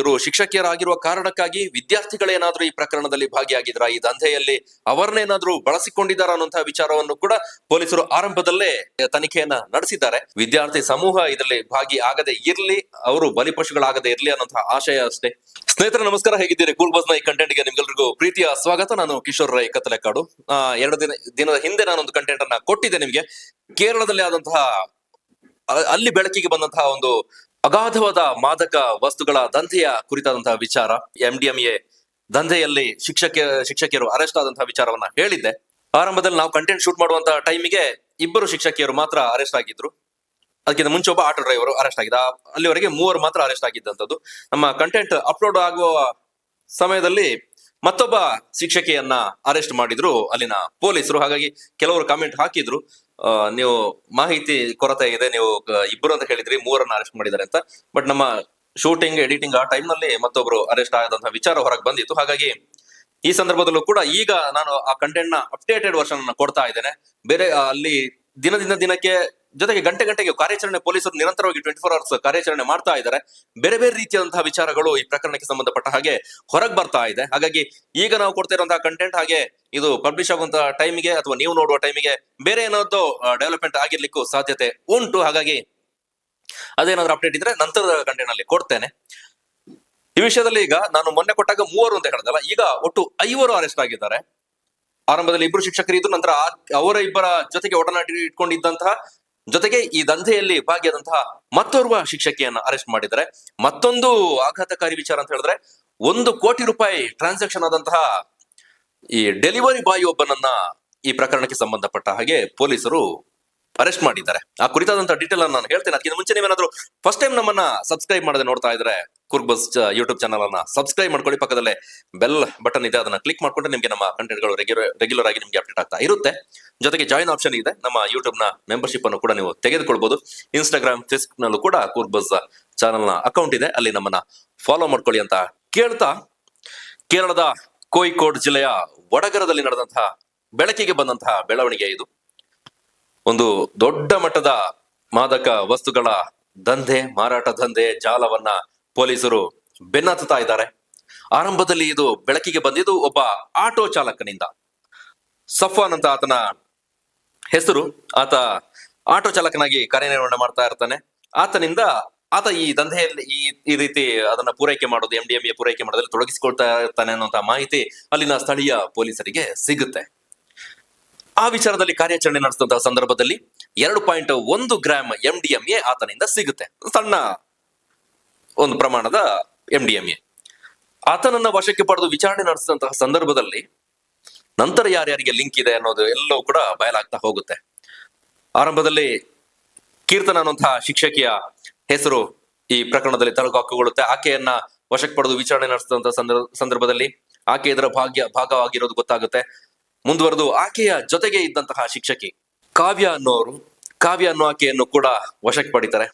ಇವರು ಶಿಕ್ಷಕಿಯರಾಗಿರುವ ಕಾರಣಕ್ಕಾಗಿ ವಿದ್ಯಾರ್ಥಿಗಳೇನಾದ್ರೂ ಈ ಪ್ರಕರಣದಲ್ಲಿ ಭಾಗಿಯಾಗಿದ್ರ, ಈ ದಂಧೆಯಲ್ಲಿ ಅವರನ್ನೇನಾದ್ರೂ ಬಳಸಿಕೊಂಡಿದ್ದಾರ ಅನ್ನುವಂತಹ ವಿಚಾರವನ್ನು ಕೂಡ ಪೊಲೀಸರು ಆರಂಭದಲ್ಲೇ ತನಿಖೆಯನ್ನ ನಡೆಸಿದ್ದಾರೆ. ವಿದ್ಯಾರ್ಥಿ ಸಮೂಹ ಇದರಲ್ಲಿ ಭಾಗಿ ಆಗದೆ ಇರ್ಲಿ, ಅವರು ಬಲಿಪಶುಗಳಾಗದೆ ಇರ್ಲಿ ಅನ್ನೋಂತಹ ಆಶಯ ಅಷ್ಟೇ. ಸ್ನೇಹಿತರೆ ನಮಸ್ಕಾರ, ಹೇಗಿದ್ದೀರಿ? ಕೂಲ್ ಬಸ್ ನ ಈ ಕಂಟೆಂಟ್ ಗೆ ನಿಮ್ಗೆಲ್ರಿಗೂ ಪ್ರೀತಿಯ ಸ್ವಾಗತ. ನಾನು ಕಿಶೋರ್ ರೈ ಕತ್ತಲೆಕಾಡು. 2 ದಿನದ ಹಿಂದೆ ನಾನೊಂದು ಕಂಟೆಂಟ್ ಅನ್ನ ಕೊಟ್ಟಿದ್ದೆ ನಿಮ್ಗೆ. ಕೇರಳದಲ್ಲಿ ಆದಂತಹ ಅಲ್ಲಿ ಬೆಳಕಿಗೆ ಬಂದಂತಹ ಒಂದು ಅಗಾಧವಾದ ಮಾದಕ ವಸ್ತುಗಳ ದಂಧೆಯ ಕುರಿತಾದಂತಹ ವಿಚಾರ, MDMA ದಂಧೆಯಲ್ಲಿ ಶಿಕ್ಷಕಿಯರು ಅರೆಸ್ಟ್ ಆದಂತಹ ವಿಚಾರವನ್ನ ಹೇಳಿದ್ದೆ. ಆರಂಭದಲ್ಲಿ ನಾವು ಕಂಟೆಂಟ್ ಶೂಟ್ ಮಾಡುವಂತಹ ಟೈಮಿಗೆ 2 ಶಿಕ್ಷಕಿಯರು ಮಾತ್ರ ಅರೆಸ್ಟ್ ಆಗಿದ್ರು. ಅದಕ್ಕಿಂತ ಮುಂಚೆ ಒಬ್ಬ ಆಟೋ ಡ್ರೈವರ್ ಅರೆಸ್ಟ್ ಆಗಿದ್ದ. ಅಲ್ಲಿವರೆಗೆ 3 ಮಾತ್ರ ಅರೆಸ್ಟ್ ಆಗಿದ್ದಂಥದ್ದು. ನಮ್ಮ ಕಂಟೆಂಟ್ ಅಪ್ಲೋಡ್ ಆಗುವ ಸಮಯದಲ್ಲಿ ಮತ್ತೊಬ್ಬ ಶಿಕ್ಷಕಿಯನ್ನ ಅರೆಸ್ಟ್ ಮಾಡಿದ್ರು ಅಲ್ಲಿನ ಪೊಲೀಸರು. ಹಾಗಾಗಿ ಕೆಲವರು ಕಾಮೆಂಟ್ ಹಾಕಿದ್ರು, ನೀವು ಮಾಹಿತಿ ಕೊರತೆ ಇದೆ, ನೀವು 2 ಅಂತ ಹೇಳಿದ್ರಿ, 3 ಅರೆಸ್ಟ್ ಮಾಡಿದ್ದಾರೆ ಅಂತ. ಬಟ್ ನಮ್ಮ ಶೂಟಿಂಗ್ ಎಡಿಟಿಂಗ್ ಆ ಟೈಮ್ ನಲ್ಲಿ ಮತ್ತೊಬ್ರು ಅರೆಸ್ಟ್ ಆದಂತಹ ವಿಚಾರ ಹೊರಗೆ ಬಂದಿತ್ತು. ಹಾಗಾಗಿ ಈ ಸಂದರ್ಭದಲ್ಲೂ ಕೂಡ ಈಗ ನಾನು ಆ ಕಂಟೆಂಟ್ ನ ಅಪ್ಡೇಟೆಡ್ ವರ್ಷನ್ ಕೊಡ್ತಾ ಇದ್ದೇನೆ. ಬೇರೆ ಅಲ್ಲಿ ದಿನದಿಂದ ದಿನಕ್ಕೆ ಜೊತೆಗೆ ಗಂಟೆಗೆ ಕಾರ್ಯಾಚರಣೆ ಪೊಲೀಸರು ನಿರಂತರವಾಗಿ 24 hours ಕಾರ್ಯಾಚರಣೆ ಮಾಡ್ತಾ ಇದ್ದಾರೆ. ಬೇರೆ ಬೇರೆ ರೀತಿಯಾದಂತಹ ವಿಚಾರಗಳು ಈ ಪ್ರಕರಣಕ್ಕೆ ಸಂಬಂಧಪಟ್ಟ ಹಾಗೆ ಹೊರಗೆ ಬರ್ತಾ ಇದೆ. ಹಾಗಾಗಿ ಈಗ ನಾವು ಕೊಡ್ತಾ ಇರುವಂತಹ ಕಂಟೆಂಟ್ ಹಾಗೆ ಇದು ಪಬ್ಲಿಷ್ ಆಗುವಂತಹ ಟೈಮಿಗೆ ಅಥವಾ ನೀವು ನೋಡುವ ಟೈಮಿಗೆ ಬೇರೆ ಏನಾದ್ರು ಡೆವಲಪ್ಮೆಂಟ್ ಆಗಿರ್ಲಿಕ್ಕೂ ಸಾಧ್ಯತೆ ಉಂಟು. ಹಾಗಾಗಿ ಅದೇನಾದ್ರೂ ಅಪ್ಡೇಟ್ ಇದ್ರೆ ನಂತರದ ಕಂಟೆಂಟ್ ಅಲ್ಲಿ ಕೊಡ್ತೇನೆ. ಈ ವಿಷಯದಲ್ಲಿ ಈಗ ನಾನು ಮೊನ್ನೆ ಕೊಟ್ಟಾಗ 3 ಅಂತ ಹೇಳಿದಲ್ಲ, ಈಗ ಒಟ್ಟು 5 ಅರೆಸ್ಟ್ ಆಗಿದ್ದಾರೆ. ಆರಂಭದಲ್ಲಿ 2 ಶಿಕ್ಷಕರು ಇದ್ರು, ನಂತರ ಅವರ 2 ಜೊತೆಗೆ ಒಡನಾಟ ಇಟ್ಕೊಂಡಿದ್ದಂತಹ ಜೊತೆಗೆ ಈ ದಂಧೆಯಲ್ಲಿ ಭಾಗಿಯಾದಂತಹ ಮತ್ತೋರ್ವ ಶಿಕ್ಷಕಿಯನ್ನ ಅರೆಸ್ಟ್ ಮಾಡಿದ್ದಾರೆ. ಮತ್ತೊಂದು ಆಘಾತಕಾರಿ ವಿಚಾರ ಅಂತ ಹೇಳಿದ್ರೆ, 1 ಕೋಟಿ ರೂಪಾಯಿ ಟ್ರಾನ್ಸಾಕ್ಷನ್ ಆದಂತಹ ಈ ಡೆಲಿವರಿ ಬಾಯ್ ಒಬ್ಬನನ್ನ ಈ ಪ್ರಕರಣಕ್ಕೆ ಸಂಬಂಧಪಟ್ಟ ಹಾಗೆ ಪೊಲೀಸರು ಅರೆಸ್ಟ್ ಮಾಡಿದ್ದಾರೆ. ಆ ಕುರಿತಾದಂತಹ ಡೀಟೇಲ್ ಅನ್ನು ನಾನು ಹೇಳ್ತೇನೆ. ಅದಕ್ಕಿಂತ ಮುಂಚೆ ನೀವೇನಾದ್ರೂ ಫಸ್ಟ್ ಟೈಮ್ ನಮ್ಮನ್ನ ಸಬ್ಸ್ಕ್ರೈಬ್ ಮಾಡದೆ ನೋಡ್ತಾ ಇದ್ರೆ ಕೂಲ್ ಬಸ್ ಯೂಟ್ಯೂಬ್ ಚಾನಲ್ ಅನ್ನ ಸಬ್ಸ್ಕ್ರೈಬ್ ಮಾಡ್ಕೊಳ್ಳಿ. ಪಕ್ಕದಲ್ಲೇ ಬೆಲ್ ಬಟನ್ ಇದೆ, ಅದನ್ನ ಕ್ಲಿಕ್ ಮಾಡ್ಕೊಂಡ್ರೆ ನಿಮ್ಗೆ ನಮ್ಮ ಕಂಟೆಂಟ್ ಗಳು ರೆಗ್ಯುಲರ್ ಆಗಿ ನಿಮ್ಗೆ ಅಪ್ಡೇಟ್ ಆಗ್ತಾ ಇರುತ್ತೆ. ಜೊತೆಗೆ ಜಾಯಿನ್ ಆಪ್ಷನ್ ಇದೆ. ನಮ್ಮ ಯೂಟ್ಯೂಬ್ ನ ಮೆಂಬರ್ಶಿಪ್ ಅನ್ನು ಕೂಡ ನೀವು ತೆಗೆದುಕೊಳ್ಬಹುದು. ಇನ್ಸ್ಟಾಗ್ರಾಮ್, ಫೇಸ್ಬುಕ್ ನಲ್ಲೂ ಕೂಡ ಕೂಲ್ ಬಸ್ ಚಾನಲ್ ನ ಅಕೌಂಟ್ ಇದೆ, ಅಲ್ಲಿ ನಮ್ಮನ್ನ ಫಾಲೋ ಮಾಡ್ಕೊಳ್ಳಿ ಅಂತ ಕೇಳ್ತಾ, ಕೇರಳದ ಕೋಯಿಕೋಡ್ ಜಿಲ್ಲೆಯ ವಡಗರದಲ್ಲಿ ನಡೆದಂತಹ ಬೆಳಕಿಗೆ ಬಂದಂತಹ ಬೆಳವಣಿಗೆ ಇದು. ಒಂದು ದೊಡ್ಡ ಮಟ್ಟದ ಮಾದಕ ವಸ್ತುಗಳ ದಂಧೆ, ಮಾರಾಟ ದಂಧೆ ಜಾಲವನ್ನ ಪೊಲೀಸರು ಬೆನ್ನತ್ತುತ್ತಾ ಇದ್ದಾರೆ. ಆರಂಭದಲ್ಲಿ ಇದು ಬೆಳಕಿಗೆ ಬಂದಿದ್ದು ಒಬ್ಬ ಆಟೋ ಚಾಲಕನಿಂದ. ಸಫ್ವಾನ್ ಅಂತ ಆತನ ಹೆಸರು. ಆತ ಆಟೋ ಚಾಲಕನಾಗಿ ಕಾರ್ಯನಿರ್ವಹಣೆ ಮಾಡ್ತಾ ಇರ್ತಾನೆ. ಆತ ಈ ದಂಧೆಯಲ್ಲಿ ಈ ರೀತಿ ಅದನ್ನ ಪೂರೈಕೆ ಮಾಡೋದು, MDMA ಪೂರೈಕೆ ಮಾಡೋದ್ರಲ್ಲಿ ತೊಡಗಿಸಿಕೊಳ್ತಾ ಇರ್ತಾನೆ ಅನ್ನುವಂತಹ ಮಾಹಿತಿ ಅಲ್ಲಿನ ಸ್ಥಳೀಯ ಪೊಲೀಸರಿಗೆ ಸಿಗುತ್ತೆ. ಆ ವಿಚಾರದಲ್ಲಿ ಕಾರ್ಯಾಚರಣೆ ನಡೆಸಿದಂತಹ ಸಂದರ್ಭದಲ್ಲಿ 2.1 ಗ್ರಾಂ MDMA ಆತನಿಂದ ಸಿಗುತ್ತೆ. ಸಣ್ಣ ಒಂದು ಪ್ರಮಾಣದ MDMA. ಆತನನ್ನ ವಶಕ್ಕೆ ಪಡೆದು ವಿಚಾರಣೆ ನಡೆಸಿದಂತಹ ಸಂದರ್ಭದಲ್ಲಿ ನಂತರ ಯಾರ್ಯಾರಿಗೆ ಲಿಂಕ್ ಇದೆ ಅನ್ನೋದು ಎಲ್ಲವೂ ಕೂಡ ಬಯಲಾಗ್ತಾ ಹೋಗುತ್ತೆ. ಆರಂಭದಲ್ಲಿ ಕೀರ್ತನ ಅನ್ನುವಂತಹ ಶಿಕ್ಷಕಿಯ ಹೆಸರು ಈ ಪ್ರಕರಣದಲ್ಲಿ ತಳಕು ಆಕೆಯನ್ನ ವಶಕ್ಕೆ ಪಡೆದು ವಿಚಾರಣೆ ನಡೆಸಿದಂತಹ ಸಂದರ್ಭದಲ್ಲಿ ಆಕೆ ಇದರ ಭಾಗವಾಗಿರೋದು ಗೊತ್ತಾಗುತ್ತೆ. ಮುಂದುವರೆದು ಆಕೆಯ ಜೊತೆಗೆ ಇದ್ದಂತಹ ಶಿಕ್ಷಕಿ ಕಾವ್ಯ ಅನ್ನೋ ಆಕೆಯನ್ನು ಕೂಡ ವಶಕ್ಕೆ ಪಡಿತಾರೆ.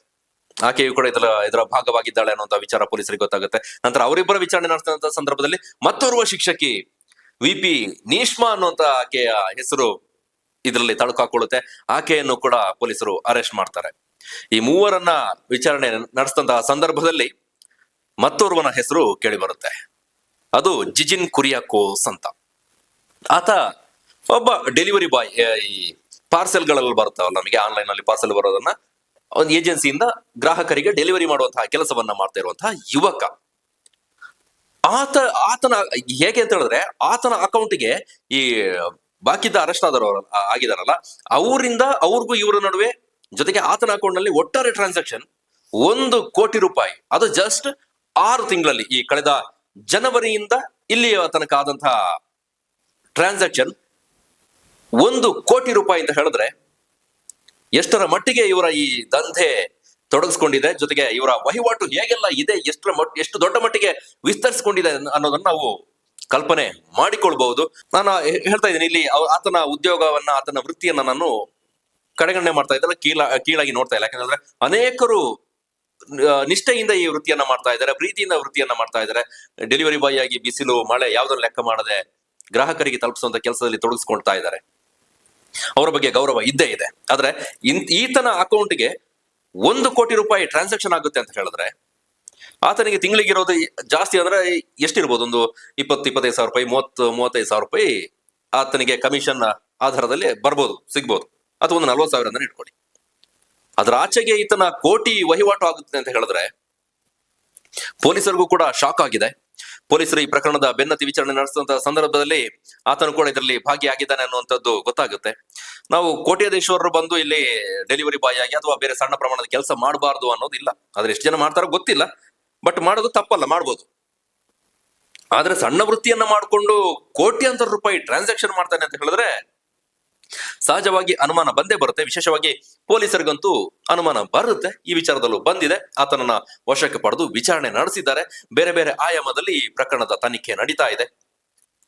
ಆಕೆಯು ಕೂಡ ಇದರ ಭಾಗವಾಗಿದ್ದಾಳೆ ಅನ್ನುವಂತಹ ವಿಚಾರ ಪೊಲೀಸರಿಗೆ ಗೊತ್ತಾಗುತ್ತೆ. ನಂತರ ಅವರಿಬ್ಬರ ವಿಚಾರಣೆ ನಡೆಸಿದಂತಹ ಸಂದರ್ಭದಲ್ಲಿ ಮತ್ತೋರ್ವ ಶಿಕ್ಷಕಿ VP ನೀಶ್ಮಾ ಅನ್ನುವಂತ ಆಕೆಯ ಹೆಸರು ಇದರಲ್ಲಿ ತಳುಕಾಕೊಳ್ಳುತ್ತೆ. ಆಕೆಯನ್ನು ಕೂಡ ಪೊಲೀಸರು ಅರೆಸ್ಟ್ ಮಾಡ್ತಾರೆ. ಈ 3ರನ್ನ ವಿಚಾರಣೆ ನಡೆಸಿದಂತಹ ಸಂದರ್ಭದಲ್ಲಿ ಮತ್ತೋರ್ವನ ಹೆಸರು ಕೇಳಿ ಬರುತ್ತೆ. ಅದು ಜಿಜಿನ್ ಕುರಿಯಾಕೋಸ್ ಅಂತ. ಆತ ಒಬ್ಬ ಡೆಲಿವರಿ ಬಾಯ್. ಈ ಪಾರ್ಸೆಲ್ಗಳಲ್ಲಿ ಬರ್ತಾವಲ್ಲ, ನಮಗೆ ಆನ್ಲೈನ್ ಅಲ್ಲಿ ಪಾರ್ಸೆಲ್ ಬರೋದನ್ನ ಒಂದು ಏಜೆನ್ಸಿಯಿಂದ ಗ್ರಾಹಕರಿಗೆ ಡೆಲಿವರಿ ಮಾಡುವಂತಹ ಕೆಲಸವನ್ನ ಮಾಡ್ತಾ ಇರುವಂತಹ ಯುವಕ. ಆತನ ಹೇಗೆ ಅಂತ ಹೇಳಿದ್ರೆ, ಆತನ ಅಕೌಂಟ್ಗೆ ಈ ಬಾಕಿದ ಅರೆಸ್ಟ್ ಆಗಿದಾರಲ್ಲ ಅವರಿಂದ ಅವ್ರಿಗೂ ಇವರ ನಡುವೆ, ಜೊತೆಗೆ ಆತನ ಅಕೌಂಟ್ ನಲ್ಲಿ ಒಟ್ಟಾರೆ ಟ್ರಾನ್ಸಾಕ್ಷನ್ 1 ಕೋಟಿ ರೂಪಾಯಿ. ಅದು ಜಸ್ಟ್ 6 ತಿಂಗಳಲ್ಲಿ, ಈ ಕಳೆದ ಜನವರಿಯಿಂದ ಇಲ್ಲಿಯ ತನಕ ಆದಂತಹ ಟ್ರಾನ್ಸಾಕ್ಷನ್ 1 ಕೋಟಿ ರೂಪಾಯಿ ಅಂತ ಹೇಳಿದ್ರೆ ಎಷ್ಟರ ಮಟ್ಟಿಗೆ ಇವರ ಈ ದಂಧೆ ತೊಡಗಿಸ್ಕೊಂಡಿದೆ, ಜೊತೆಗೆ ಇವರ ವಹಿವಾಟು ಹೇಗೆಲ್ಲ ಇದೆ, ಎಷ್ಟು ದೊಡ್ಡ ಮಟ್ಟಿಗೆ ವಿಸ್ತರಿಸಿಕೊಂಡಿದೆ ಅನ್ನೋದನ್ನ ನಾವು ಕಲ್ಪನೆ ಮಾಡಿಕೊಳ್ಬಹುದು. ನಾನು ಹೇಳ್ತಾ ಇದ್ದೀನಿ, ಇಲ್ಲಿ ಆತನ ಉದ್ಯೋಗವನ್ನ, ಆತನ ವೃತ್ತಿಯನ್ನ ನಾನು ಕಡೆಗಣನೆ ಮಾಡ್ತಾ ಇದ್ದಾರೆ, ಕೀಳಾಗಿ ನೋಡ್ತಾ ಇಲ್ಲ. ಯಾಕಂದ್ರೆ ಅನೇಕರು ನಿಷ್ಠೆಯಿಂದ ಈ ವೃತ್ತಿಯನ್ನ ಮಾಡ್ತಾ ಇದ್ದಾರೆ, ಪ್ರೀತಿಯಿಂದ ವೃತ್ತಿಯನ್ನ ಮಾಡ್ತಾ ಇದ್ದಾರೆ. ಡೆಲಿವರಿ ಬಾಯ್ ಆಗಿ ಬಿಸಿಲು ಮಳೆ ಯಾವುದನ್ನು ಲೆಕ್ಕ ಮಾಡದೆ ಗ್ರಾಹಕರಿಗೆ ತಲುಪಿಸುವಂತ ಕೆಲಸದಲ್ಲಿ ತೊಡಗಿಸ್ಕೊಳ್ತಾ ಇದ್ದಾರೆ. ಅವರ ಬಗ್ಗೆ ಗೌರವ ಇದ್ದೇ ಇದೆ. ಆದ್ರೆ ಈತನ ಅಕೌಂಟ್ಗೆ 1 ಕೋಟಿ ರೂಪಾಯಿ ಟ್ರಾನ್ಸಾಕ್ಷನ್ ಆಗುತ್ತೆ ಅಂತ ಹೇಳಿದ್ರೆ ಆತನಿಗೆ ತಿಂಗಳಿಗೆ ಇರೋದು ಜಾಸ್ತಿ ಅಂದ್ರೆ ಎಷ್ಟಿರ್ಬೋದು, ಒಂದು 20-25 ಸಾವಿರ ರೂಪಾಯಿ, 30-35 ಸಾವಿರ ರೂಪಾಯಿ ಆತನಿಗೆ ಕಮಿಷನ್ ಆಧಾರದಲ್ಲಿ ಸಿಗ್ಬೋದು, ಅಥವಾ ಒಂದು 40 ಸಾವಿರ ಅಂದ್ರೆ ಇಟ್ಕೊಳ್ಳಿ. ಅದ್ರ ಆಚೆಗೆ ಈತನ ಕೋಟಿ ವಹಿವಾಟು ಆಗುತ್ತೆ ಅಂತ ಹೇಳಿದ್ರೆ ಪೊಲೀಸರಿಗೂ ಕೂಡ ಶಾಕ್ ಆಗಿದೆ. ಪೊಲೀಸರು ಈ ಪ್ರಕರಣದ ಬೆನ್ನತ್ತಿ ವಿಚಾರಣೆ ನಡೆಸಿದಂತಹ ಸಂದರ್ಭದಲ್ಲಿ ಆತನು ಕೂಡ ಇದರಲ್ಲಿ ಭಾಗಿಯಾಗಿದ್ದಾನೆ ಅನ್ನುವಂಥದ್ದು ಗೊತ್ತಾಗುತ್ತೆ. ನಾವು ಕೋಟ್ಯಾಧೀಶ್ವರರು ಬಂದು ಇಲ್ಲಿ ಡೆಲಿವರಿ ಬಾಯ್ ಆಗಿ ಅಥವಾ ಬೇರೆ ಸಣ್ಣ ಪ್ರಮಾಣದ ಕೆಲಸ ಮಾಡಬಾರ್ದು ಅನ್ನೋದಿಲ್ಲ. ಆದ್ರೆ ಎಷ್ಟು ಜನ ಮಾಡ್ತಾರೋ ಗೊತ್ತಿಲ್ಲ, ಬಟ್ ಮಾಡೋದು ತಪ್ಪಲ್ಲ, ಮಾಡ್ಬೋದು. ಆದ್ರೆ ಸಣ್ಣ ವೃತ್ತಿಯನ್ನ ಮಾಡಿಕೊಂಡು ಕೋಟ್ಯಾಂತರ ರೂಪಾಯಿ ಟ್ರಾನ್ಸಾಕ್ಷನ್ ಮಾಡ್ತಾನೆ ಅಂತ ಹೇಳಿದ್ರೆ ಸಹಜವಾಗಿ ಅನುಮಾನ ಬಂದೇ ಬರುತ್ತೆ. ವಿಶೇಷವಾಗಿ ಪೊಲೀಸರಿಗಂತೂ ಅನುಮಾನ ಬರುತ್ತೆ. ಈ ವಿಚಾರದಲ್ಲೂ ಬಂದಿದೆ. ಆತನನ್ನ ವಶಕ್ಕೆ ಪಡೆದು ವಿಚಾರಣೆ ನಡೆಸಿದ್ದಾರೆ. ಬೇರೆ ಬೇರೆ ಆಯಾಮದಲ್ಲಿ ಈ ಪ್ರಕರಣದ ತನಿಖೆ ನಡೀತಾ ಇದೆ.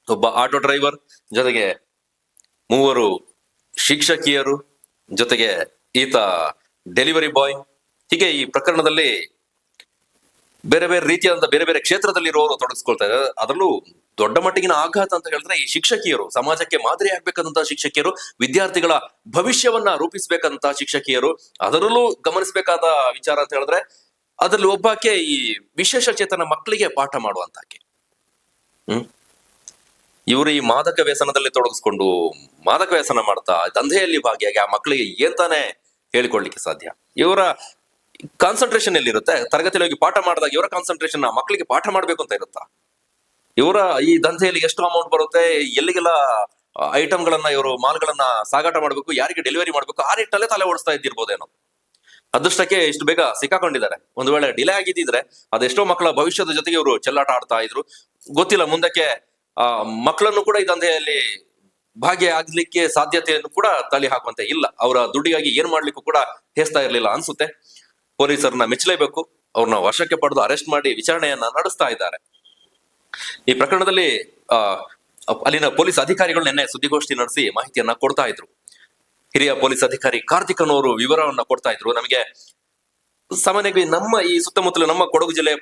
ಒಬ್ಬ ಆಟೋ ಡ್ರೈವರ್, ಜೊತೆಗೆ 3 ಶಿಕ್ಷಕಿಯರು, ಜೊತೆಗೆ ಈತ ಡೆಲಿವರಿ ಬಾಯ್, ಹೀಗೆ ಈ ಪ್ರಕರಣದಲ್ಲಿ ಬೇರೆ ಬೇರೆ ರೀತಿಯಾದಂತ ಬೇರೆ ಬೇರೆ ಕ್ಷೇತ್ರದಲ್ಲಿ ಇರುವವರು ತೊಡಗಿಸ್ಕೊಳ್ತಾ ಇದ್ದಾರೆ. ಅದರಲ್ಲೂ ದೊಡ್ಡ ಮಟ್ಟಿಗಿನ ಆಘಾತ ಅಂತ ಹೇಳಿದ್ರೆ ಈ ಶಿಕ್ಷಕಿಯರು, ಸಮಾಜಕ್ಕೆ ಮಾದರಿ ಆಗ್ಬೇಕಂತ ಶಿಕ್ಷಕಿಯರು, ವಿದ್ಯಾರ್ಥಿಗಳ ಭವಿಷ್ಯವನ್ನ ರೂಪಿಸಬೇಕಂತ ಶಿಕ್ಷಕಿಯರು, ಅದರಲ್ಲೂ ಗಮನಿಸಬೇಕಾದ ವಿಚಾರ ಅಂತ ಹೇಳಿದ್ರೆ ಅದರಲ್ಲಿ ಒಬ್ಬಾಕೆ ಈ ವಿಶೇಷ ಚೇತನ ಮಕ್ಕಳಿಗೆ ಪಾಠ ಮಾಡುವಂತಾಕೆ. ಇವರು ಈ ಮಾದಕ ವ್ಯಸನದಲ್ಲಿ ತೊಡಗಿಸ್ಕೊಂಡು ಮಾದಕ ವ್ಯಸನ ಮಾಡ್ತಾ ದಂಧೆಯಲ್ಲಿ ಭಾಗಿಯಾಗಿ ಆ ಮಕ್ಕಳಿಗೆ ಏನ್ ತಾನೇ ಹೇಳಿಕೊಡ್ಲಿಕ್ಕೆ ಸಾಧ್ಯ? ಇವರ ಕಾನ್ಸಂಟ್ರೇಷನ್ ಎಲ್ಲಿರುತ್ತೆ? ತರಗತಿಯಲ್ಲಿ ಹೋಗಿ ಪಾಠ ಮಾಡಿದಾಗ ಇವರ ಕಾನ್ಸಂಟ್ರೇಷನ್ ಆ ಮಕ್ಕಳಿಗೆ ಪಾಠ ಮಾಡ್ಬೇಕು ಅಂತ ಇರುತ್ತಾ? ಇವರ ಈ ದಂಧೆಯಲ್ಲಿ ಎಷ್ಟು ಅಮೌಂಟ್ ಬರುತ್ತೆ, ಎಲ್ಲಿಗೆಲ್ಲ ಐಟಮ್ಗಳನ್ನ ಇವರು ಮಾಲ್ಗಳನ್ನ ಸಾಗಾಟ ಮಾಡ್ಬೇಕು, ಯಾರಿಗೆ ಡೆಲಿವರಿ ಮಾಡ್ಬೇಕು, ಆ ನಿಟ್ಟಲ್ಲೇ ತಲೆ ಓಡಿಸ್ತಾ ಇದ್ದಿರ್ಬೋದೇನೋ. ಅದೃಷ್ಟಕ್ಕೆ ಇಷ್ಟು ಬೇಗ ಸಿಕ್ಕಾಕೊಂಡಿದ್ದಾರೆ. ಒಂದು ವೇಳೆ ಡಿಲೇ ಆಗಿದ್ದಿದ್ರೆ ಅದೆಷ್ಟೋ ಮಕ್ಕಳ ಭವಿಷ್ಯದ ಜೊತೆಗೆ ಇವರು ಚೆಲ್ಲಾಟ ಆಡ್ತಾ ಇದ್ರು. ಗೊತ್ತಿಲ್ಲ, ಮುಂದಕ್ಕೆ ಮಕ್ಕಳನ್ನು ಕೂಡ ಈ ದಂಧೆಯಲ್ಲಿ ಭಾಗಿಯಾಗ್ಲಿಕ್ಕೆ ಸಾಧ್ಯತೆಯನ್ನು ಕೂಡ ತಲೆ ಹಾಕುವಂತೆ ಇಲ್ಲ. ಅವರ ದುಡ್ಡಿಗಾಗಿ ಏನ್ ಮಾಡ್ಲಿಕ್ಕೂ ಕೂಡ ಹೇಸ್ತಾ ಇರ್ಲಿಲ್ಲ ಅನ್ಸುತ್ತೆ. ಪೊಲೀಸರನ್ನ ಮೆಚ್ಚಲೇಬೇಕು. ಅವ್ರನ್ನ ವಶಕ್ಕೆ ಪಡೆದು ಅರೆಸ್ಟ್ ಮಾಡಿ ವಿಚಾರಣೆಯನ್ನ ನಡೆಸ್ತಾ ಇದ್ದಾರೆ. ಈ ಪ್ರಕರಣದಲ್ಲಿ ಅಲ್ಲಿನ ಪೊಲೀಸ್ ಅಧಿಕಾರಿಗಳು ನಿನ್ನೆ ಸುದ್ದಿಗೋಷ್ಠಿ ನಡೆಸಿ ಮಾಹಿತಿಯನ್ನ ಕೊಡ್ತಾ ಇದ್ರು. ಹಿರಿಯ ಪೊಲೀಸ್ ಅಧಿಕಾರಿ ಕಾರ್ತಿಕನವರು ವಿವರವನ್ನ ಕೊಡ್ತಾ ಇದ್ರು. ನಮಗೆ ಸಾಮಾನ್ಯವಾಗಿ ನಮ್ಮ ಈ ಸುತ್ತಮುತ್ತಲ ನಮ್ಮ ಕೊಡಗು ಜಿಲ್ಲೆಯ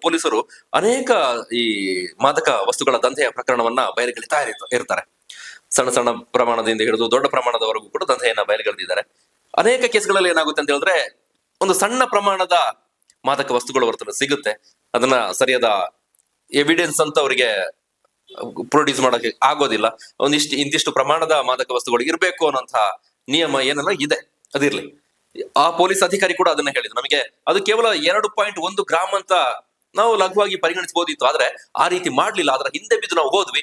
ಪೊಲೀಸರು ಅನೇಕ ಈ ಮಾದಕ ವಸ್ತುಗಳ ದಂಧೆಯ ಪ್ರಕರಣವನ್ನ ಬಯಲುಗೆಳಿತಾ ಇರ್ತಾರೆ. ಸಣ್ಣ ಸಣ್ಣ ಪ್ರಮಾಣದಿಂದ ಹಿಡಿದು ದೊಡ್ಡ ಪ್ರಮಾಣದವರೆಗೂ ಕೂಡ ದಂಧೆಯನ್ನ ಬಯಲುಗೆಳೆದಿದ್ದಾರೆ. ಅನೇಕ ಕೇಸ್ಗಳಲ್ಲಿ ಏನಾಗುತ್ತೆ ಅಂತ ಹೇಳಿದ್ರೆ ಒಂದು ಸಣ್ಣ ಪ್ರಮಾಣದ ಮಾದಕ ವಸ್ತುಗಳು ಬರ್ತದೆ, ಸಿಗುತ್ತೆ. ಅದನ್ನ ಸರಿಯಾದ ಎವಿಡೆನ್ಸ್ ಅಂತ ಅವರಿಗೆ ಪ್ರೊಡ್ಯೂಸ್ ಮಾಡಕ್ಕೆ ಆಗೋದಿಲ್ಲ. ಇಂತಿಷ್ಟು ಪ್ರಮಾಣದ ಮಾದಕ ವಸ್ತುಗಳು ಇರಬೇಕು ಅನ್ನೋಂಥ ನಿಯಮ ಏನೆಲ್ಲ ಇದೆ, ಅದಿರ್ಲಿ. ಆ ಪೊಲೀಸ್ ಅಧಿಕಾರಿ ಕೂಡ ಅದನ್ನ ಹೇಳಿದ್ರು. ನಮಗೆ ಅದು ಕೇವಲ 2.1 ಗ್ರಾಮ್ ಅಂತ ನಾವು ಲಘುವಾಗಿ ಪರಿಗಣಿಸಬಹುದಿತ್ತು, ಆದ್ರೆ ಆ ರೀತಿ ಮಾಡ್ಲಿಲ್ಲ. ಅದರ ಹಿಂದೆ ಬಿದ್ದು ನಾವು ಹೋದ್ವಿ.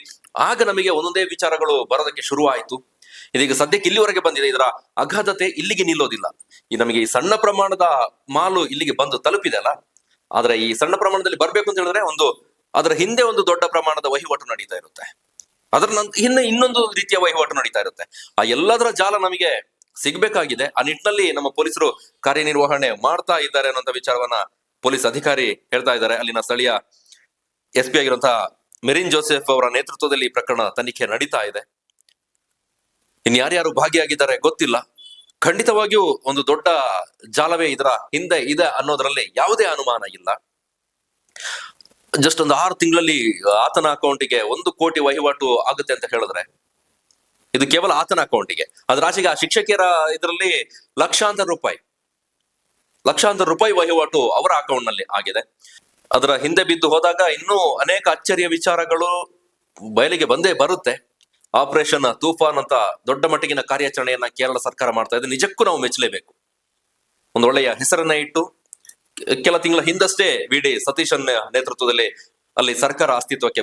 ಆಗ ನಮಗೆ ಒಂದೊಂದೇ ವಿಚಾರಗಳು ಬರೋದಕ್ಕೆ ಶುರುವಾಯಿತು. ಇದೀಗ ಸದ್ಯಕ್ಕೆ ಇಲ್ಲಿವರೆಗೆ ಬಂದಿದೆ. ಇದರ ಅಗಾಧತೆ ಇಲ್ಲಿಗೆ ನಿಲ್ಲೋದಿಲ್ಲ. ನಮಗೆ ಈ ಸಣ್ಣ ಪ್ರಮಾಣದ ಮಾಲು ಇಲ್ಲಿಗೆ ಬಂದು ತಲುಪಿದೆ ಅಲ್ಲ, ಆದ್ರೆ ಈ ಸಣ್ಣ ಪ್ರಮಾಣದಲ್ಲಿ ಬರ್ಬೇಕು ಅಂತ ಹೇಳಿದ್ರೆ ಅದರ ಹಿಂದೆ ಒಂದು ದೊಡ್ಡ ಪ್ರಮಾಣದ ವಹಿವಾಟು ನಡೀತಾ ಇರುತ್ತೆ. ಅದರ ಇನ್ನೊಂದು ರೀತಿಯ ವಹಿವಾಟು ನಡೀತಾ ಇರುತ್ತೆ. ಆ ಎಲ್ಲದರ ಜಾಲ ನಮಗೆ ಸಿಗ್ಬೇಕಾಗಿದೆ. ಆ ನಿಟ್ಟಿನಲ್ಲಿ ನಮ್ಮ ಪೊಲೀಸರು ಕಾರ್ಯನಿರ್ವಹಣೆ ಮಾಡ್ತಾ ಇದ್ದಾರೆ ಅನ್ನೋ ವಿಚಾರವನ್ನ ಪೊಲೀಸ್ ಅಧಿಕಾರಿ ಹೇಳ್ತಾ ಇದ್ದಾರೆ. ಅಲ್ಲಿನ ಸ್ಥಳೀಯ SP ಆಗಿರುವಂತಹ ಮೆರಿನ್ ಜೋಸೆಫ್ ಅವರ ನೇತೃತ್ವದಲ್ಲಿ ಪ್ರಕರಣ ತನಿಖೆ ನಡೀತಾ ಇದೆ. ಇನ್ಯಾರ್ಯಾರು ಭಾಗಿಯಾಗಿದ್ದಾರೆ ಗೊತ್ತಿಲ್ಲ. ಖಂಡಿತವಾಗಿಯೂ ಒಂದು ದೊಡ್ಡ ಜಾಲವೇ ಇದರ ಹಿಂದೆ ಇದೆ ಅನ್ನೋದ್ರಲ್ಲಿ ಯಾವುದೇ ಅನುಮಾನ ಇಲ್ಲ. ಜಸ್ಟ್ ಒಂದು 6 ತಿಂಗಳಲ್ಲಿ ಆತನ ಅಕೌಂಟಿಗೆ 1 ಕೋಟಿ ವಹಿವಾಟು ಆಗುತ್ತೆ ಅಂತ ಹೇಳಿದ್ರೆ ಇದು ಕೇವಲ ಆತನ ಅಕೌಂಟಿಗೆ. ಅದ್ರ ಆಚೆಗೆ ಆ ಶಿಕ್ಷಕಿಯರ ಇದರಲ್ಲಿ ಲಕ್ಷಾಂತರ ರೂಪಾಯಿ ವಹಿವಾಟು ಅವರ ಅಕೌಂಟ್ ನಲ್ಲಿ ಆಗಿದೆ. ಅದರ ಹಿಂದೆ ಬಿದ್ದು ಹೋದಾಗ ಇನ್ನೂ ಅನೇಕ ಅಚ್ಚರಿಯ ವಿಚಾರಗಳು ಬಯಲಿಗೆ ಬಂದೇ ಬರುತ್ತೆ. ಆಪರೇಷನ್ ತೂಫಾನ್ ಅಂತ ದೊಡ್ಡ ಮಟ್ಟಿಗಿನ ಕಾರ್ಯಾಚರಣೆಯನ್ನ ಕೇರಳ ಸರ್ಕಾರ ಮಾಡ್ತಾ ಇದೆ. ನಿಜಕ್ಕೂ ನಾವು ಮೆಚ್ಚಲೇಬೇಕು. ಒಂದು ಒಳ್ಳೆಯ ಹೆಸರನ್ನ ಇಟ್ಟು ಕೆಲ ತಿಂಗಳ ಹಿಂದಷ್ಟೇ VD ಸತೀಶನ್ ನೇತೃತ್ವದಲ್ಲಿ ಅಲ್ಲಿ ಸರ್ಕಾರ ಅಸ್ತಿತ್ವಕ್ಕೆ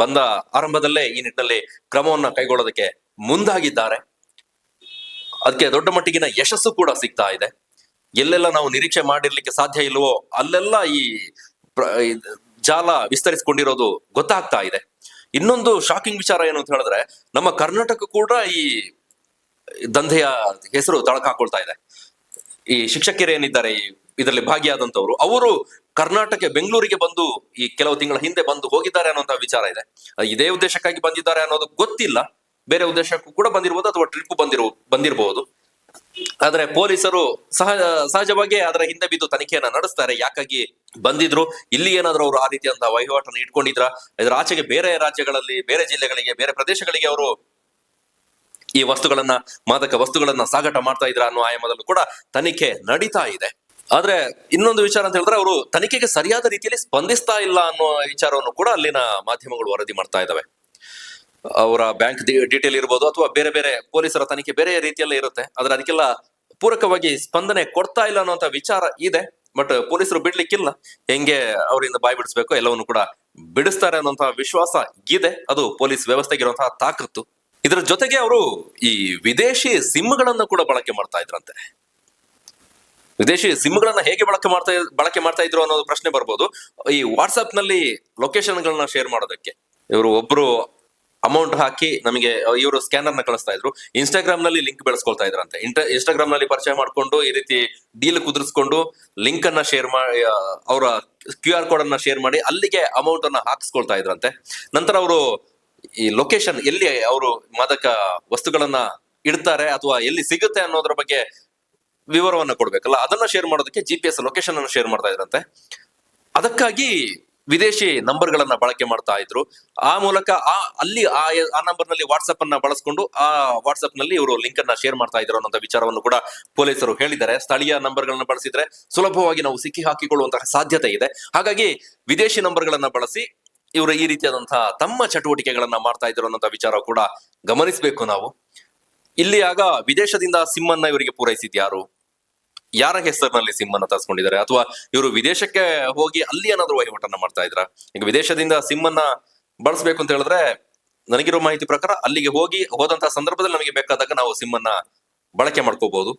ಬಂದ ಆರಂಭದಲ್ಲೇ ಈ ನಿಟ್ಟಿನಲ್ಲಿ ಕ್ರಮವನ್ನ ಕೈಗೊಳ್ಳೋದಕ್ಕೆ ಮುಂದಾಗಿದ್ದಾರೆ. ಅದಕ್ಕೆ ದೊಡ್ಡ ಮಟ್ಟಿಗಿನ ಯಶಸ್ಸು ಕೂಡ ಸಿಗ್ತಾ ಇದೆ. ಎಲ್ಲೆಲ್ಲ ನಾವು ನಿರೀಕ್ಷೆ ಮಾಡಿರ್ಲಿಕ್ಕೆ ಸಾಧ್ಯ ಇಲ್ವೋ ಅಲ್ಲೆಲ್ಲ ಈ ಜಾಲ ವಿಸ್ತರಿಸಿಕೊಂಡಿರೋದು ಗೊತ್ತಾಗ್ತಾ ಇದೆ. ಇನ್ನೊಂದು ಶಾಕಿಂಗ್ ವಿಚಾರ ಏನು ಅಂತ ಹೇಳಿದ್ರೆ ನಮ್ಮ ಕರ್ನಾಟಕ ಕೂಡ ಈ ದಂಧೆಯ ಹೆಸರು ತಳಕಾಕೊಳ್ತಾ ಇದೆ. ಈ ಶಿಕ್ಷಕಿಯರೇನಿದ್ದಾರೆ ಇದರಲ್ಲಿ ಭಾಗಿಯಾದಂತವ್ರು, ಅವರು ಕರ್ನಾಟಕ ಬೆಂಗಳೂರಿಗೆ ಬಂದು ಈ ಕೆಲವು ತಿಂಗಳ ಹಿಂದೆ ಬಂದು ಹೋಗಿದ್ದಾರೆ ಅನ್ನೋಂಥ ವಿಚಾರ ಇದೆ. ಇದೇ ಉದ್ದೇಶಕ್ಕಾಗಿ ಬಂದಿದ್ದಾರೆ ಅನ್ನೋದು ಗೊತ್ತಿಲ್ಲ. ಬೇರೆ ಉದ್ದೇಶಕ್ಕೂ ಕೂಡ ಬಂದಿರಬಹುದು ಅಥವಾ ಟ್ರಿಪ್ ಬಂದಿರಬಹುದು. ಆದ್ರೆ ಪೊಲೀಸರು ಸಹಜವಾಗಿ ಅದರ ಹಿಂದೆ ಬಿದ್ದು ತನಿಖೆಯನ್ನ ನಡೆಸ್ತಾರೆ. ಯಾಕಾಗಿ ಬಂದಿದ್ರು, ಇಲ್ಲಿ ಏನಾದ್ರು ಅವರು ಆ ರೀತಿಯಂತಹ ವಹಿವಾಟನ್ನು ಇಟ್ಕೊಂಡಿದ್ರ, ಇದರ ಆಚೆಗೆ ಬೇರೆ ರಾಜ್ಯಗಳಲ್ಲಿ, ಬೇರೆ ಜಿಲ್ಲೆಗಳಿಗೆ, ಬೇರೆ ಪ್ರದೇಶಗಳಿಗೆ ಅವರು ಈ ಮಾದಕ ವಸ್ತುಗಳನ್ನ ಸಾಗಾಟ ಮಾಡ್ತಾ ಇದ್ರ ಅನ್ನೋ ಆಯಾಮದಲ್ಲೂ ಕೂಡ ತನಿಖೆ ನಡೀತಾ ಇದೆ. ಆದ್ರೆ ಇನ್ನೊಂದು ವಿಚಾರ ಅಂತ ಹೇಳಿದ್ರೆ ಅವರು ತನಿಖೆಗೆ ಸರಿಯಾದ ರೀತಿಯಲ್ಲಿ ಸ್ಪಂದಿಸ್ತಾ ಇಲ್ಲ ಅನ್ನೋ ವಿಚಾರವನ್ನು ಕೂಡ ಅಲ್ಲಿನ ಮಾಧ್ಯಮಗಳು ವರದಿ ಮಾಡ್ತಾ ಇದಾವೆ. ಅವರ ಬ್ಯಾಂಕ್ ಡೀಟೇಲ್ ಇರ್ಬೋದು ಅಥವಾ ಬೇರೆ ಬೇರೆ ಪೊಲೀಸರ ತನಿಖೆ ಬೇರೆ ರೀತಿಯಲ್ಲೇ ಇರುತ್ತೆ, ಆದ್ರೆ ಅದಕ್ಕೆಲ್ಲ ಪೂರಕವಾಗಿ ಸ್ಪಂದನೆ ಕೊಡ್ತಾ ಇಲ್ಲ ಅನ್ನೋಂತ ವಿಚಾರ ಇದೆ. ಬಟ್ ಪೊಲೀಸರು ಬಿಡ್ಲಿಕ್ಕಿಲ್ಲ, ಹೆಂಗೆ ಅವರಿಂದ ಬಾಯಿ ಬಿಡಿಸ್ಬೇಕು ಎಲ್ಲವನ್ನು ಕೂಡ ಬಿಡಿಸ್ತಾರೆ ಅನ್ನೋಂತಹ ವಿಶ್ವಾಸ ಇದೆ. ಅದು ಪೊಲೀಸ್ ವ್ಯವಸ್ಥೆಗಿರುವಂತಹ ತಾಕತ್ತು. ಇದರ ಜೊತೆಗೆ ಅವರು ಈ ವಿದೇಶಿ ಸಿಮ್ಗಳನ್ನ ಕೂಡ ಬಳಕೆ ಮಾಡ್ತಾ ಇದ್ರಂತೆ. ವಿದೇಶಿ ಸಿಮ್ಗಳನ್ನ ಹೇಗೆ ಬಳಕೆ ಮಾಡ್ತಾ ಇದ್ರು ಅನ್ನೋದು ಪ್ರಶ್ನೆ ಬರ್ಬೋದು. ಈ ವಾಟ್ಸ್ಆಪ್ ನಲ್ಲಿ ಲೊಕೇಶನ್ ಗಳನ್ನ ಶೇರ್ ಮಾಡೋದಕ್ಕೆ ಇವರು ಒಬ್ರು ಅಮೌಂಟ್ ಹಾಕಿ ನಮಗೆ ಇವರು ಸ್ಕ್ಯಾನರ್ ನ ಕಳಿಸ್ತಾ ಇದ್ರು. ಇನ್ಸ್ಟಾಗ್ರಾಮ್ ನಲ್ಲಿ ಲಿಂಕ್ ಬೆಳೆಸ್ಕೊಳ್ತಾ ಇದ್ರಂತೆ. ಇನ್ಸ್ಟಾಗ್ರಾಮ್ ನಲ್ಲಿ ಪರಿಚಯ ಮಾಡ್ಕೊಂಡು ಈ ರೀತಿ ಡೀಲ್ ಕುದುರಿಸ್ಕೊಂಡು ಲಿಂಕ್ ಅನ್ನ ಶೇರ್ ಮಾಡಿ, ಅವರ QR ಕೋಡ್ ಅನ್ನ ಶೇರ್ ಮಾಡಿ ಅಲ್ಲಿಗೆ ಅಮೌಂಟ್ ಅನ್ನ ಹಾಕಿಸ್ಕೊಳ್ತಾ ಇದ್ರಂತೆ. ನಂತರ ಅವರು ಈ ಲೊಕೇಶನ್ ಎಲ್ಲಿ ಅವರು ಮಾದಕ ವಸ್ತುಗಳನ್ನ ಇಡ್ತಾರೆ ಅಥವಾ ಎಲ್ಲಿ ಸಿಗುತ್ತೆ ಅನ್ನೋದ್ರ ಬಗ್ಗೆ ವಿವರವನ್ನ ಕೊಡ್ಬೇಕಲ್ಲ, ಅದನ್ನ ಶೇರ್ ಮಾಡೋದಕ್ಕೆ GPS ಲೊಕೇಶನ್ ಅನ್ನು ಶೇರ್ ಮಾಡ್ತಾ ಇದ್ರಂತೆ. ಅದಕ್ಕಾಗಿ ವಿದೇಶಿ ನಂಬರ್ ಗಳನ್ನ ಬಳಕೆ ಮಾಡ್ತಾ ಇದ್ರು. ಆ ಮೂಲಕ ಆ ನಂಬರ್ ನಲ್ಲಿ ವಾಟ್ಸ್ಆಪ್ ಅನ್ನ ಬಳಸ್ಕೊಂಡು ಆ ವಾಟ್ಸ್ಆಪ್ ನಲ್ಲಿ ಇವರು ಲಿಂಕ್ ಅನ್ನ ಶೇರ್ ಮಾಡ್ತಾ ಇದ್ರು ಅನ್ನೋ ವಿಚಾರವನ್ನು ಕೂಡ ಪೊಲೀಸರು ಹೇಳಿದ್ದಾರೆ. ಸ್ಥಳೀಯ ನಂಬರ್ ಗಳನ್ನ ಬಳಸಿದ್ರೆ ಸುಲಭವಾಗಿ ನಾವು ಸಿಕ್ಕಿ ಹಾಕಿಕೊಳ್ಳುವಂತಹ ಸಾಧ್ಯತೆ ಇದೆ. ಹಾಗಾಗಿ ವಿದೇಶಿ ನಂಬರ್ ಗಳನ್ನ ಬಳಸಿ ಇವರು ಈ ರೀತಿಯಾದಂತಹ ತಮ್ಮ ಚಟುವಟಿಕೆಗಳನ್ನ ಮಾಡ್ತಾ ಇದ್ರು ಅನ್ನೋ ವಿಚಾರ ಕೂಡ ಗಮನಿಸಬೇಕು ನಾವು. ಇಲ್ಲಿ ಆಗ ವಿದೇಶದಿಂದ ಸಿಮ್ ಅನ್ನ ಇವರಿಗೆ ಪೂರೈಸಿದ್ ಯಾರು, ಯಾರ ಹೆಸರಿನಲ್ಲಿ ಸಿಮ್ ಅನ್ನ ತರಿಸ್ಕೊಂಡಿದ್ದಾರೆ, ಅಥವಾ ಇವರು ವಿದೇಶಕ್ಕೆ ಹೋಗಿ ಅಲ್ಲಿ ಏನಾದ್ರು ವಹಿವಾಟನ್ನ ಮಾಡ್ತಾ ಇದ್ರ? ಈಗ ವಿದೇಶದಿಂದ ಸಿಮ್ ಅನ್ನ ಬಳಸಬೇಕು ಅಂತ ಹೇಳಿದ್ರೆ ನನಗಿರೋ ಮಾಹಿತಿ ಪ್ರಕಾರ ಅಲ್ಲಿಗೆ ಹೋದಂತಹ ಸಂದರ್ಭದಲ್ಲಿ ನಮಗೆ ಬೇಕಾದಾಗ ನಾವು ಸಿಮ್ ಅನ್ನ ಬಳಕೆ ಮಾಡ್ಕೋಬಹುದು,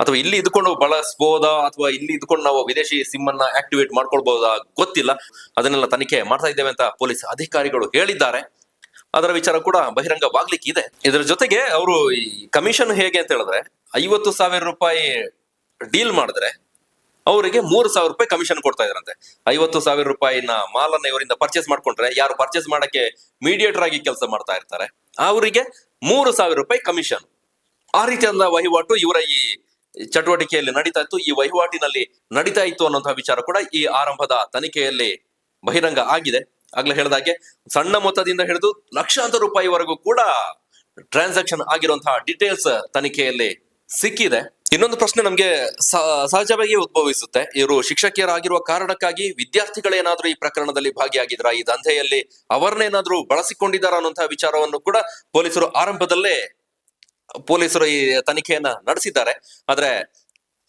ಅಥವಾ ಇಲ್ಲಿ ಇದ್ಕೊಂಡು ಬಳಸಬಹುದಾ, ಅಥವಾ ಇಲ್ಲಿ ಇದ್ಕೊಂಡು ನಾವು ವಿದೇಶಿ ಸಿಮ್ ಅನ್ನ ಆಕ್ಟಿವೇಟ್ ಮಾಡ್ಕೊಳ್ಬಹುದಾ ಗೊತ್ತಿಲ್ಲ. ಅದನ್ನೆಲ್ಲ ತನಿಖೆ ಮಾಡ್ತಾ ಇದ್ದೇವೆ ಅಂತ ಪೊಲೀಸ್ ಅಧಿಕಾರಿಗಳು ಹೇಳಿದ್ದಾರೆ. ಅದರ ವಿಚಾರ ಕೂಡ ಬಹಿರಂಗವಾಗ್ಲಿಕ್ಕೆ ಇದೆ. ಇದರ ಜೊತೆಗೆ ಅವರು ಈ ಕಮಿಷನ್ ಹೇಗೆ ಅಂತ ಹೇಳಿದ್ರೆ 50,000 ರೂಪಾಯಿ ಡೀಲ್ ಮಾಡಿದ್ರೆ ಅವರಿಗೆ 3,000 ರೂಪಾಯಿ ಕಮಿಷನ್ ಕೊಡ್ತಾ ಇದ್ರಂತೆ. 50,000 ರೂಪಾಯಿನ ಮಾಲನ್ನ ಇವರಿಂದ ಪರ್ಚೇಸ್ ಮಾಡ್ಕೊಂಡ್ರೆ ಯಾರು ಪರ್ಚೇಸ್ ಮಾಡಕ್ಕೆ ಮೀಡಿಯೇಟರ್ ಆಗಿ ಕೆಲಸ ಮಾಡ್ತಾ ಇರ್ತಾರೆ ಅವರಿಗೆ 3,000 ರೂಪಾಯಿ ಕಮಿಷನ್. ಆ ರೀತಿಯಾದ ವಹಿವಾಟು ಇವರ ಈ ಚಟುವಟಿಕೆಯಲ್ಲಿ ನಡೀತಾ ಇತ್ತು, ಈ ವಹಿವಾಟಿನಲ್ಲಿ ನಡೀತಾ ಇತ್ತು ಅನ್ನುವಂತಹ ವಿಚಾರ ಕೂಡ ಈ ಆರಂಭದ ತನಿಖೆಯಲ್ಲಿ ಬಹಿರಂಗ ಆಗಿದೆ. ಆಗ್ಲೇ ಹೇಳಿದಾಗೆ ಸಣ್ಣ ಮೊತ್ತದಿಂದ ಹಿಡಿದು ಲಕ್ಷಾಂತರ ರೂಪಾಯಿವರೆಗೂ ಕೂಡ ಟ್ರಾನ್ಸಾಕ್ಷನ್ ಆಗಿರುವಂತಹ ಡೀಟೇಲ್ಸ್ ತನಿಖೆಯಲ್ಲಿ ಸಿಕ್ಕಿದೆ. ಇನ್ನೊಂದು ಪ್ರಶ್ನೆ ನಮ್ಗೆ ಸಹಜವಾಗಿ ಉದ್ಭವಿಸುತ್ತೆ, ಇವರು ಶಿಕ್ಷಕಿಯರಾಗಿರುವ ಕಾರಣಕ್ಕಾಗಿ ವಿದ್ಯಾರ್ಥಿಗಳೇನಾದ್ರೂ ಈ ಪ್ರಕರಣದಲ್ಲಿ ಭಾಗಿಯಾಗಿದ್ರ, ಈ ದಂಧೆಯಲ್ಲಿ ಅವರನ್ನೇನಾದ್ರೂ ಬಳಸಿಕೊಂಡಿದ್ದಾರ ಅನ್ನುವಂತಹ ವಿಚಾರವನ್ನು ಕೂಡ ಪೊಲೀಸರು ಆರಂಭದಲ್ಲೇ ಈ ತನಿಖೆಯನ್ನ ನಡೆಸಿದ್ದಾರೆ. ಆದ್ರೆ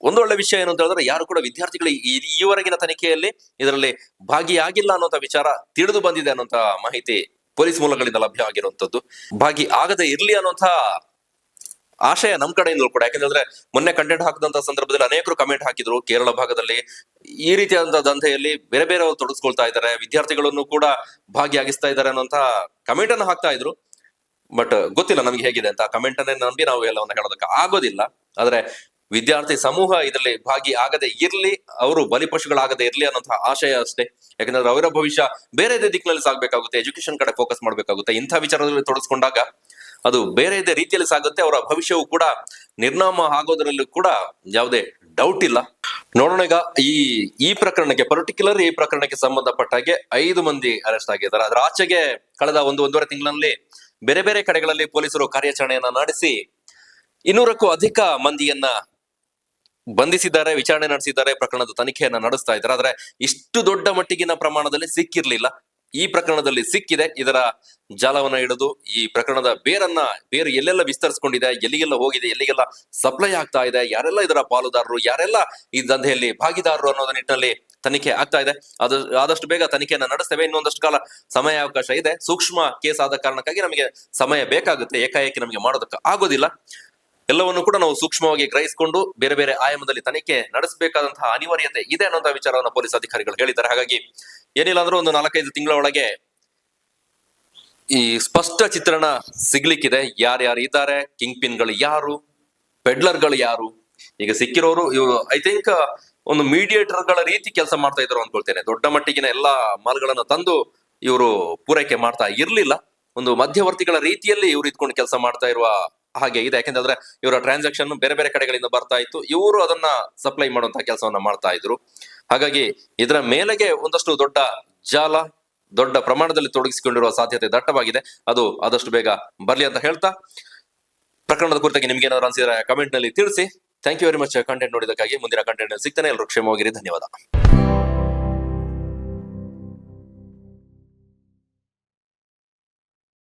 ಒಂದೊಳ್ಳೆ ವಿಷಯ ಏನು ಅಂತ ಹೇಳಿದ್ರೆ ಯಾರು ಕೂಡ ವಿದ್ಯಾರ್ಥಿಗಳು ಈವರೆಗಿನ ತನಿಖೆಯಲ್ಲಿ ಇದರಲ್ಲಿ ಭಾಗಿಯಾಗಿಲ್ಲ ಅನ್ನೋಂಥ ವಿಚಾರ ತಿಳಿದು ಬಂದಿದೆ ಅನ್ನೋಂಥ ಮಾಹಿತಿ ಪೊಲೀಸ್ ಮೂಲಗಳಿಂದ ಲಭ್ಯ ಆಗಿರುವಂತದ್ದು. ಭಾಗಿ ಆಗದೆ ಇರ್ಲಿ ಅನ್ನೋಂಥ ಆಶಯ ನಮ್ ಕಡೆಯಿಂದಲೂ ಕೂಡ. ಯಾಕಂದ್ರೆ ಮೊನ್ನೆ ಕಂಟೆಂಟ್ ಹಾಕಿದಂತ ಸಂದರ್ಭದಲ್ಲಿ ಅನೇಕರು ಕಮೆಂಟ್ ಹಾಕಿದ್ರು, ಕೇರಳ ಭಾಗದಲ್ಲಿ ಈ ರೀತಿಯಾದಂತಹ ದಂಧೆಯಲ್ಲಿ ಬೇರೆ ಬೇರೆ ಅವರು ತೊಡಗಿಸ್ಕೊಳ್ತಾ ಇದ್ದಾರೆ, ವಿದ್ಯಾರ್ಥಿಗಳನ್ನು ಕೂಡ ಭಾಗಿಯಾಗಿಸ್ತಾ ಇದ್ದಾರೆ ಅನ್ನೋಂತ ಕಮೆಂಟ್ ಅನ್ನು ಹಾಕ್ತಾ ಇದ್ರು. ಬಟ್ ಗೊತ್ತಿಲ್ಲ ನಮ್ಗೆ ಹೇಗಿದೆ ಅಂತ, ಕಮೆಂಟ್ ಅನ್ನೇ ನಂಬಿ ನಾವು ಎಲ್ಲವನ್ನ ಹೇಳೋದಕ್ಕೆ ಆಗೋದಿಲ್ಲ. ಆದ್ರೆ ವಿದ್ಯಾರ್ಥಿ ಸಮೂಹ ಇದರಲ್ಲಿ ಭಾಗಿ ಆಗದೆ ಇರ್ಲಿ, ಅವರು ಬಲಿಪಶುಗಳಾಗದೆ ಇರ್ಲಿ ಅನ್ನೋಂತಹ ಆಶಯ ಅಷ್ಟೇ. ಯಾಕಂದ್ರೆ ಅವರ ಭವಿಷ್ಯ ಬೇರೆ ದಿಕ್ಕಿನಲ್ಲಿ ಸಾಗಬೇಕಾಗುತ್ತೆ, ಎಜುಕೇಶನ್ ಕಡೆ ಫೋಕಸ್ ಮಾಡ್ಬೇಕಾಗುತ್ತೆ. ಇಂಥ ವಿಚಾರದಲ್ಲಿ ತೊಡಗಿಸ್ಕೊಂಡಾಗ ಅದು ಬೇರೆ ರೀತಿಯಲ್ಲಿ ಸಾಗುತ್ತೆ, ಅವರ ಭವಿಷ್ಯವು ಕೂಡ ನಿರ್ನಾಮ ಆಗೋದ್ರಲ್ಲೂ ಕೂಡ ಯಾವುದೇ ಡೌಟ್ ಇಲ್ಲ. ನೋಡೋಣ ಈಗ ಈ ಪ್ರಕರಣಕ್ಕೆ ಪರ್ಟಿಕ್ಯುಲರ್ ಈ ಪ್ರಕರಣಕ್ಕೆ ಸಂಬಂಧಪಟ್ಟ ಹಾಗೆ 5 ಮಂದಿ ಅರೆಸ್ಟ್ ಆಗಿದ್ದಾರೆ. ಅದರ ಆಚೆಗೆ ಕಳೆದ 1-1.5 ತಿಂಗಳಲ್ಲಿ ಬೇರೆ ಬೇರೆ ಕಡೆಗಳಲ್ಲಿ ಪೊಲೀಸರು ಕಾರ್ಯಾಚರಣೆಯನ್ನ ನಡೆಸಿ 200ಕ್ಕೂ ಅಧಿಕ ಮಂದಿಯನ್ನ ಬಂಧಿಸಿದ್ದಾರೆ, ವಿಚಾರಣೆ ನಡೆಸಿದ್ದಾರೆ, ಪ್ರಕರಣದ ತನಿಖೆಯನ್ನ ನಡೆಸ್ತಾ ಇದ್ದಾರೆ. ಆದ್ರೆ ಇಷ್ಟು ದೊಡ್ಡ ಮಟ್ಟಿಗಿನ ಪ್ರಮಾಣದಲ್ಲಿ ಸಿಕ್ಕಿರ್ಲಿಲ್ಲ. ಈ ಪ್ರಕರಣದಲ್ಲಿ ಸಿಕ್ಕಿದೆ. ಇದರ ಜಾಲವನ್ನ ಹಿಡಿದು ಈ ಪ್ರಕರಣದ ಬೇರು ಎಲ್ಲೆಲ್ಲ ವಿಸ್ತರಿಸಿಕೊಂಡಿದೆ, ಎಲ್ಲಿಗೆಲ್ಲ ಹೋಗಿದೆ, ಎಲ್ಲಿಗೆಲ್ಲ ಸಪ್ಲೈ ಆಗ್ತಾ ಇದೆ, ಯಾರೆಲ್ಲ ಇದರ ಪಾಲುದಾರರು, ಯಾರೆಲ್ಲ ಈ ದಂಧೆಯಲ್ಲಿ ಭಾಗಿದಾರರು ಅನ್ನೋದ ನಿಟ್ಟಿನಲ್ಲಿ ತನಿಖೆ ಆಗ್ತಾ ಇದೆ. ಆದಷ್ಟು ಬೇಗ ತನಿಖೆಯನ್ನ ನಡೆಸ್ತೇವೆ. ಇನ್ನೊಂದಷ್ಟು ಕಾಲ ಸಮಯಾವಕಾಶ ಇದೆ. ಸೂಕ್ಷ್ಮ ಕೇಸ್ ಆದ ಕಾರಣಕ್ಕಾಗಿ ನಮಗೆ ಸಮಯ ಬೇಕಾಗುತ್ತೆ, ಏಕಾಏಕಿ ನಮಗೆ ಮಾಡೋದಕ್ಕೆ ಆಗೋದಿಲ್ಲ. ಎಲ್ಲವನ್ನು ಕೂಡ ನಾವು ಸೂಕ್ಷ್ಮವಾಗಿ ಗ್ರಹಿಸಿಕೊಂಡು ಬೇರೆ ಬೇರೆ ಆಯಾಮದಲ್ಲಿ ತನಿಖೆ ನಡೆಸಬೇಕಾದಂತಹ ಅನಿವಾರ್ಯತೆ ಇದೆ ಅನ್ನೋಂತಹ ವಿಚಾರವನ್ನು ಪೊಲೀಸ್ ಅಧಿಕಾರಿಗಳು ಹೇಳಿದ್ದಾರೆ. ಹಾಗಾಗಿ ಏನಿಲ್ಲ ಅಂದ್ರೂ ಒಂದು 4-5 ತಿಂಗಳ ಒಳಗೆ ಈ ಸ್ಪಷ್ಟ ಚಿತ್ರಣ ಸಿಗ್ಲಿಕ್ಕಿದೆ. ಯಾರ್ಯಾರು ಇದ್ದಾರೆ, ಕಿಂಗ್ ಪಿನ್ಗಳು ಯಾರು, ಪೆಡ್ಲರ್ಗಳು ಯಾರು. ಈಗ ಸಿಕ್ಕಿರೋರು ಇವರು ಐ ಥಿಂಕ್ ಒಂದು ಮೀಡಿಯೇಟರ್ಗಳ ರೀತಿ ಕೆಲಸ ಮಾಡ್ತಾ ಇದ್ರು ಅನ್ಕೊಳ್ತೇನೆ. ದೊಡ್ಡ ಮಟ್ಟಿಗಿನ ಎಲ್ಲಾ ಮಾಲ್ಗಳನ್ನ ತಂದು ಇವರು ಪೂರೈಕೆ ಮಾಡ್ತಾ ಇರ್ಲಿಲ್ಲ, ಒಂದು ಮಧ್ಯವರ್ತಿಗಳ ರೀತಿಯಲ್ಲಿ ಇವ್ರು ಇದ್ಕೊಂಡು ಕೆಲಸ ಮಾಡ್ತಾ ಇರುವ ಹಾಗೆ ಇದೆ. ಯಾಕೆಂದ್ರೆ ಇವರ ಟ್ರಾನ್ಸಾಕ್ಷನ್ ಬೇರೆ ಬೇರೆ ಕಡೆಗಳಿಂದ ಬರ್ತಾ ಇತ್ತು, ಇವರು ಅದನ್ನ ಸಪ್ಲೈ ಮಾಡುವಂತಹ ಕೆಲಸವನ್ನ ಮಾಡ್ತಾ ಇದ್ರು. ಹಾಗಾಗಿ ಇದರ ಮೇಲೆಗೆ ಒಂದಷ್ಟು ದೊಡ್ಡ ಜಾಲ ದೊಡ್ಡ ಪ್ರಮಾಣದಲ್ಲಿ ತೊಡಗಿಸಿಕೊಂಡಿರುವ ಸಾಧ್ಯತೆ ದಟ್ಟವಾಗಿದೆ. ಅದು ಆದಷ್ಟು ಬೇಗ ಬರ್ಲಿ ಅಂತ ಹೇಳ್ತಾ, ಪ್ರಕರಣದ ಕುರಿತಾಗಿ ನಿಮ್ಗೆ ಏನಾದ್ರು ಅನ್ಸಿದ್ರೆ ಕಮೆಂಟ್ ನಲ್ಲಿ ತಿಳಿಸಿ. Thank you very much content ನೋಡಿದಕ್ಕಾಗಿ. ಮುಂದಿನ ಕಂಟೆಂಟ್ ಸಿಗ್ತಾನೆ. ಎಲ್ಲರೂ ಕ್ಷೇಮವಾಗಿರಿ. ಧನ್ಯವಾದ.